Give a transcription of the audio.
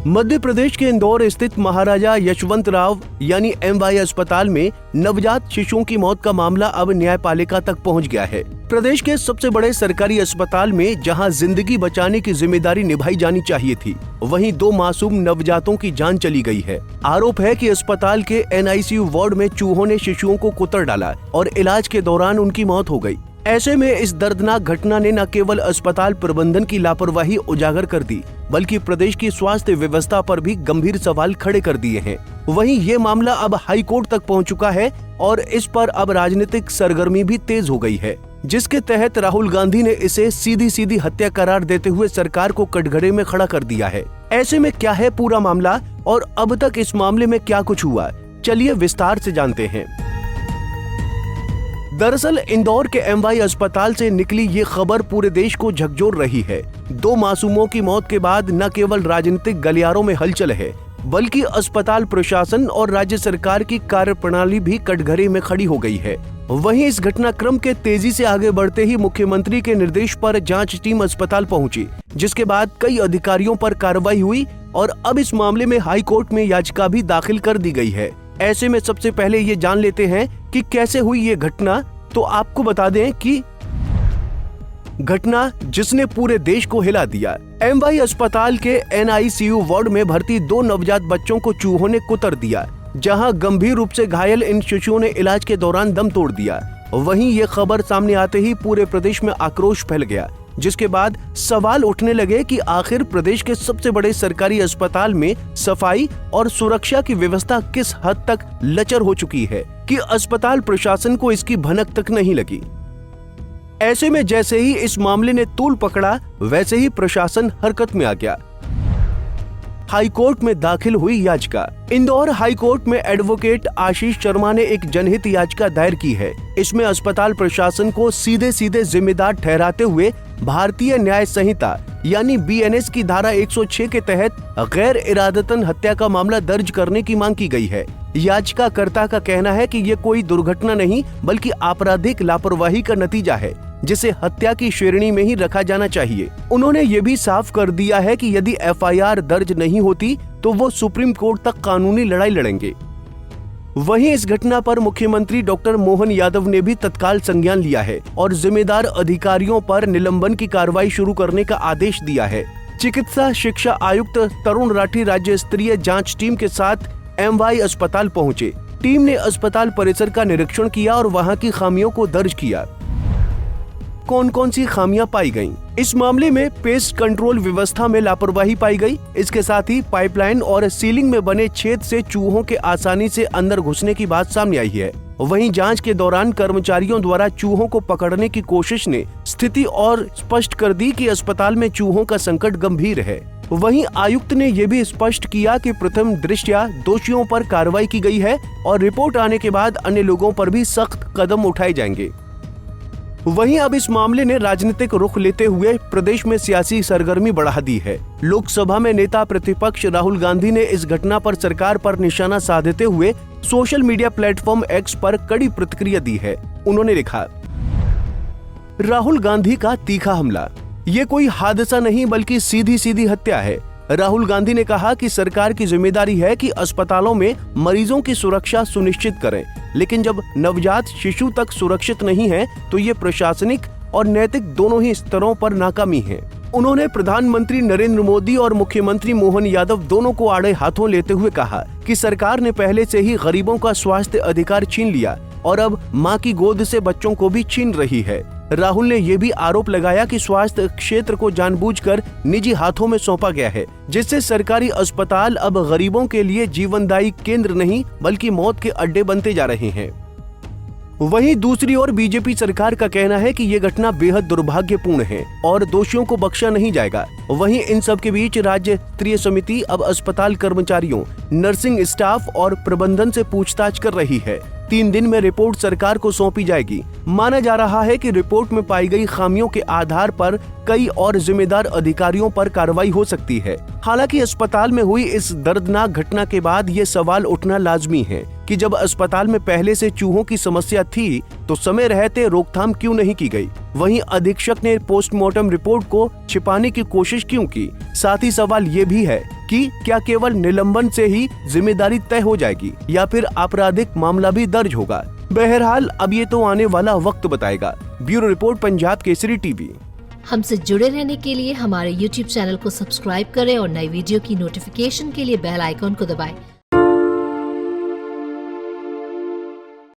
मध्य प्रदेश के इंदौर स्थित महाराजा यशवंतराव यानी MY अस्पताल में नवजात शिशुओं की मौत का मामला अब न्यायपालिका तक पहुंच गया है। प्रदेश के सबसे बड़े सरकारी अस्पताल में जहां जिंदगी बचाने की जिम्मेदारी निभाई जानी चाहिए थी, वहीं 2 मासूम नवजातों की जान चली गई है। आरोप है कि अस्पताल के NICU वार्ड में चूहों ने शिशुओं को कुतर डाला और इलाज के दौरान उनकी मौत हो गई। ऐसे में इस दर्दनाक घटना ने न केवल अस्पताल प्रबंधन की लापरवाही उजागर कर दी, बल्कि प्रदेश की स्वास्थ्य व्यवस्था पर भी गंभीर सवाल खड़े कर दिए हैं। वहीं ये मामला अब हाई कोर्ट तक पहुंच चुका है और इस पर अब राजनीतिक सरगर्मी भी तेज हो गई है, जिसके तहत राहुल गांधी ने इसे सीधी सीधी हत्या करार देते हुए सरकार को कटघरे में खड़ा कर दिया है। ऐसे में क्या है पूरा मामला और अब तक इस मामले में क्या कुछ हुआ, चलिए विस्तार से जानते हैं। दरअसल इंदौर के MY अस्पताल से निकली ये खबर पूरे देश को झकझोर रही है। 2 मासूमों की मौत के बाद न केवल राजनीतिक गलियारों में हलचल है, बल्कि अस्पताल प्रशासन और राज्य सरकार की कार्यप्रणाली भी कटघरे में खड़ी हो गई है। वहीं इस घटनाक्रम के तेजी से आगे बढ़ते ही मुख्यमंत्री के निर्देश पर जांच टीम अस्पताल पहुंची, जिसके बाद कई अधिकारियों पर कार्रवाई हुई और अब इस मामले में हाई कोर्ट में याचिका भी दाखिल कर दी गई है। ऐसे में सबसे पहले ये जान लेते हैं कि कैसे हुई ये घटना। तो आपको बता दें कि घटना जिसने पूरे देश को हिला दिया। MY अस्पताल के NICU वार्ड में भर्ती 2 नवजात बच्चों को चूहों ने कुतर दिया, जहां गंभीर रूप से घायल इन शिशुओं ने इलाज के दौरान दम तोड़ दिया। वहीं ये खबर सामने आते ही पूरे प्रदेश में आक्रोश फैल गया, जिसके बाद सवाल उठने लगे कि आखिर प्रदेश के सबसे बड़े सरकारी अस्पताल में सफाई और सुरक्षा की व्यवस्था किस हद तक लचर हो चुकी है कि अस्पताल प्रशासन को इसकी भनक तक नहीं लगी। ऐसे में जैसे ही इस मामले ने तूल पकड़ा, वैसे ही प्रशासन हरकत में आ गया। हाई कोर्ट में दाखिल हुई याचिका। इंदौर हाई कोर्ट में एडवोकेट आशीष शर्मा ने एक जनहित याचिका दायर की है। इसमें अस्पताल प्रशासन को सीधे सीधे जिम्मेदार ठहराते हुए भारतीय न्याय संहिता यानी BNS की धारा 106 के तहत गैर इरादतन हत्या का मामला दर्ज करने की मांग की गई है। याचिकाकर्ता का कहना है कि ये कोई दुर्घटना नहीं, बल्कि आपराधिक लापरवाही का नतीजा है, जिसे हत्या की श्रेणी में ही रखा जाना चाहिए। उन्होंने ये भी साफ कर दिया है कि यदि FIR दर्ज नहीं होती तो वो सुप्रीम कोर्ट तक कानूनी लड़ाई लड़ेंगे। वहीं इस घटना पर मुख्यमंत्री डॉक्टर मोहन यादव ने भी तत्काल संज्ञान लिया है और जिम्मेदार अधिकारियों पर निलंबन की कार्रवाई शुरू करने का आदेश दिया है। चिकित्सा शिक्षा आयुक्त तरुण राठी राज्य स्तरीय जांच टीम के साथ MY अस्पताल पहुंचे। टीम ने अस्पताल परिसर का निरीक्षण किया और वहां की खामियों को दर्ज किया। कौन कौन सी खामियां पाई गईं? इस मामले में पेस्ट कंट्रोल व्यवस्था में लापरवाही पाई गई। इसके साथ ही पाइपलाइन और सीलिंग में बने छेद से चूहों के आसानी से अंदर घुसने की बात सामने आई है। वहीं जांच के दौरान कर्मचारियों द्वारा चूहों को पकड़ने की कोशिश ने स्थिति और स्पष्ट कर दी कि अस्पताल में चूहों का संकट गंभीर है। वहीं आयुक्त ने यह भी स्पष्ट किया कि प्रथम दृष्टया दोषियों पर कार्रवाई की गई है और रिपोर्ट आने के बाद अन्य लोगों पर भी सख्त कदम उठाए जाएंगे। वहीं अब इस मामले ने राजनीतिक रुख लेते हुए प्रदेश में सियासी सरगर्मी बढ़ा दी है। लोकसभा में नेता प्रतिपक्ष राहुल गांधी ने इस घटना पर सरकार पर निशाना साधते हुए सोशल मीडिया प्लेटफॉर्म X पर कड़ी प्रतिक्रिया दी है। उन्होंने लिखा, राहुल गांधी का तीखा हमला, ये कोई हादसा नहीं बल्कि सीधी सीधी हत्या है। राहुल गांधी ने कहा कि सरकार की जिम्मेदारी है कि अस्पतालों में मरीजों की सुरक्षा सुनिश्चित करें, लेकिन जब नवजात शिशु तक सुरक्षित नहीं है तो ये प्रशासनिक और नैतिक दोनों ही स्तरों पर नाकामी है। उन्होंने प्रधानमंत्री नरेंद्र मोदी और मुख्यमंत्री मोहन यादव दोनों को आड़े हाथों लेते हुए कहा कि सरकार ने पहले से ही गरीबों का स्वास्थ्य अधिकार छीन लिया और अब मां की गोद से बच्चों को भी छीन रही है। राहुल ने यह भी आरोप लगाया कि स्वास्थ्य क्षेत्र को जानबूझकर निजी हाथों में सौंपा गया है, जिससे सरकारी अस्पताल अब गरीबों के लिए जीवनदायी केंद्र नहीं बल्कि मौत के अड्डे बनते जा रहे हैं। वहीं दूसरी ओर बीजेपी सरकार का कहना है कि ये घटना बेहद दुर्भाग्यपूर्ण है और दोषियों को बख्शा नहीं जाएगा। वहीं इन सब के बीच राज्य स्तरीय समिति अब अस्पताल कर्मचारियों, नर्सिंग स्टाफ और प्रबंधन से पूछताछ कर रही है। 3 दिन में रिपोर्ट सरकार को सौंपी जाएगी। माना जा रहा है कि रिपोर्ट में पाई गई खामियों के आधार पर कई और जिम्मेदार अधिकारियों पर कार्रवाई हो सकती है। हालांकि अस्पताल में हुई इस दर्दनाक घटना के बाद ये सवाल उठना लाजमी है कि जब अस्पताल में पहले से चूहों की समस्या थी तो समय रहते रोकथाम क्यों नहीं की गई। वहीं अधीक्षक ने पोस्टमार्टम रिपोर्ट को छिपाने की कोशिश क्यों की। साथ ही सवाल ये भी है कि क्या केवल निलंबन से ही जिम्मेदारी तय हो जाएगी या फिर आपराधिक मामला भी दर्ज होगा। बहरहाल अब ये तो आने वाला वक्त बताएगा। Bureau report, Punjab Kesari TV. हमसे जुड़े रहने के लिए हमारे YouTube चैनल को सब्सक्राइब करें और नई वीडियो की नोटिफिकेशन के लिए बेल आइकॉन को दबाएं।